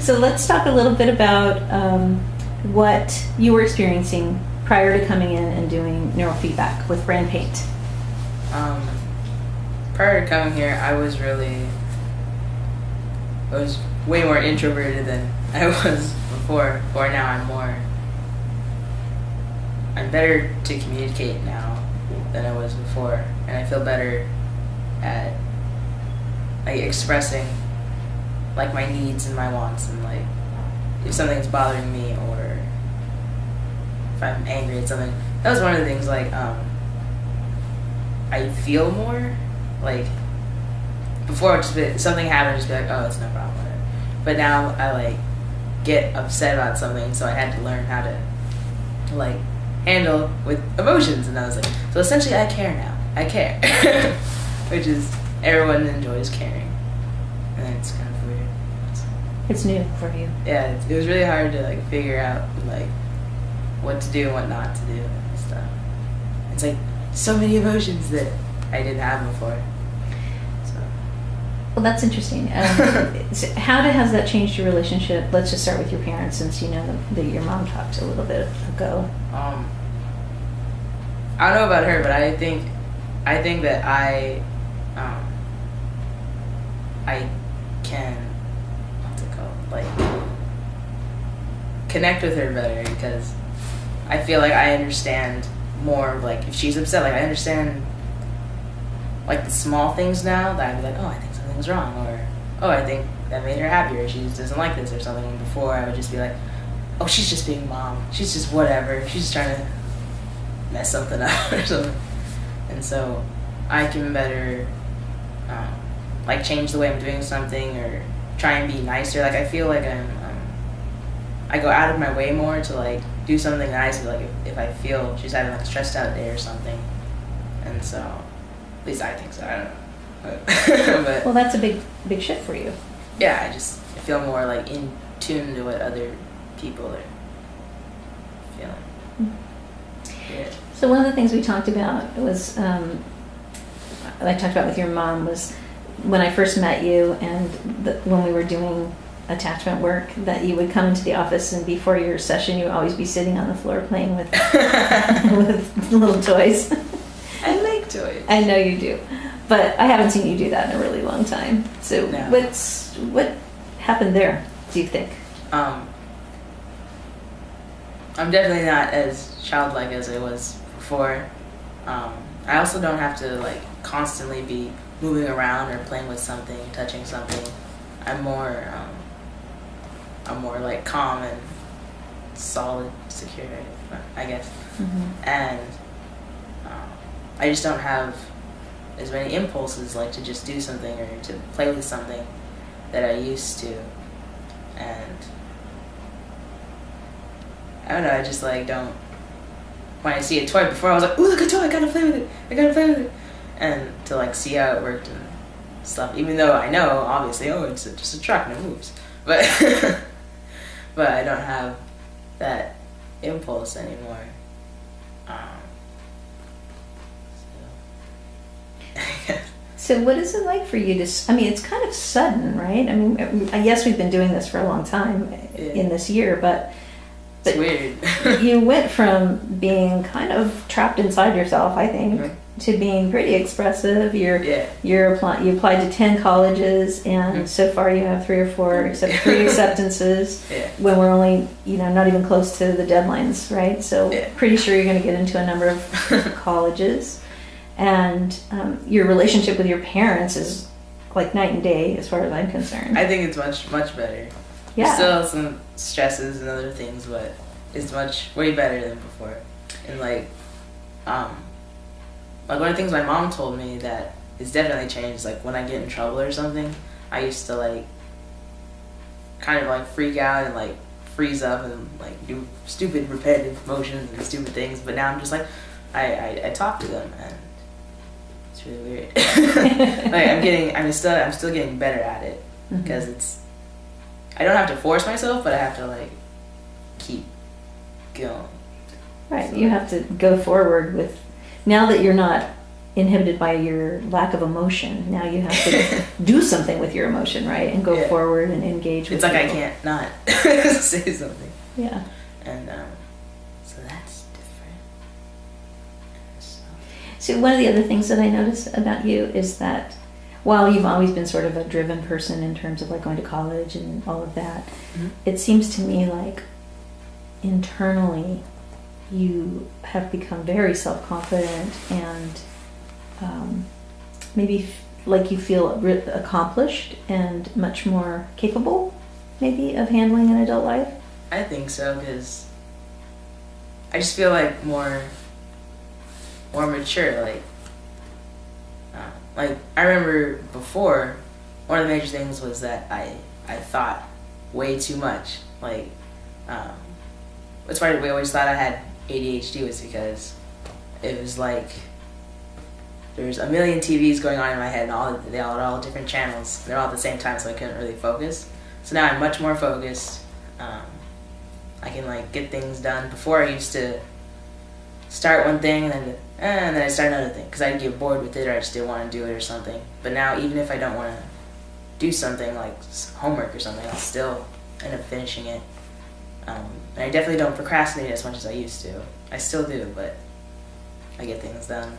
So let's talk a little bit about what you were experiencing prior to coming in and doing neurofeedback with brain paint. Prior to coming here, I was way more introverted than I was before. Now I'm better to communicate now than I was before, and I feel better at like expressing like my needs and my wants, and like if something's bothering me or if I'm angry at something. That was one of the things, like I feel more like before, just something happened, just be like, oh, it's no problem, whatever. But now I like get upset about something, so I had to learn how to like handle with emotions, and I was like, so essentially I care now. I care. Which is, everyone enjoys caring, and it's kind of weird. It's new for you. Yeah, it was really hard to like figure out like what to do and what not to do and stuff. It's like so many emotions that I didn't have before. So. Well, that's interesting. So how has that changed your relationship? Let's just start with your parents, since you know that your mom talked a little bit ago. I don't know about her, but I think that I can, what's it called, like connect with her better, because I feel like I understand more. Like if she's upset, like I understand like the small things now, that I'd be like, oh, I think something's wrong, or oh, I think that made her happy, or she just doesn't like this or something. And before I would just be like, oh, she's just being mom, she's just whatever, she's just trying to mess something up or something. And so I can better like change the way I'm doing something, or try and be nicer. Like I feel like I go out of my way more to like do something nice, like if I feel she's having like a stressed out day or something. And so at least I think so, I don't know. But well, that's a big shift for you. Yeah, I feel more like in tune to what other people are feeling. Yeah. So one of the things we talked about was, I talked about with your mom, was when I first met you, and when we were doing attachment work, that you would come into the office, and before your session you would always be sitting on the floor playing with with little toys. I like toys. I know you do, but I haven't seen you do that in a really long time. So no. What happened there, do you think? I'm definitely not as childlike as I was before. I also don't have to like constantly be moving around or playing with something, touching something. I'm more like calm and solid, secure, I guess. Mm-hmm. And I just don't have as many impulses like to just do something or to play with something that I used to. And I don't know, I just like don't, when I see a toy, before I was like, ooh, look, a toy, I gotta play with it. And to like see how it worked and stuff, even though I know, obviously, oh, it's just a truck and it moves. But, but I don't have that impulse anymore. So what is it like for you to, I mean, it's kind of sudden, right? I mean, yes, we've been doing this for a long time in this year, but it's weird. You went from being kind of trapped inside yourself, I think, mm-hmm. to being pretty expressive. You applied to 10 colleges, and mm-hmm. so far you have 3 or 4, except 3 acceptances. Yeah. When we're only, not even close to the deadlines, right? So pretty sure you're going to get into a number of colleges. And your relationship with your parents is like night and day, as far as I'm concerned. I think it's much, much better. Yeah. There's still some stresses and other things, but it's way better than before. And like one of the things my mom told me that has definitely changed, like when I get in trouble or something, I used to like kind of like freak out and like freeze up and like do stupid repetitive motions and stupid things. But now I'm just like, I talk to them, and it's really weird. Like I'm still getting better at it, because mm-hmm. I don't have to force myself, but I have to like keep going. Right, so you have to go forward with, now that you're not inhibited by your lack of emotion. Now you have to do something with your emotion, right? And go Yeah. forward and engage with It's like people. I can't not say something. Yeah. And so that's different. So, So one of the other things that I notice about you is that while you've always been sort of a driven person in terms of like going to college and all of that, it seems to me like internally you have become very self-confident and maybe like you feel accomplished and much more capable maybe of handling an adult life. I think so, because I just feel like more mature. Like I remember before, one of the major things was that I thought way too much. Like that's why we always thought I had ADHD, was because it was like there's a million TVs going on in my head, and they all had all different channels. They're all at the same time, so I couldn't really focus. So now I'm much more focused. I can like get things done. Before I used to start one thing and then I start another thing because I'd get bored with it, or I just didn't want to do it or something. But now, even if I don't want to do something like homework or something, I'll still end up finishing it. And I definitely don't procrastinate as much as I used to. I still do, but I get things done.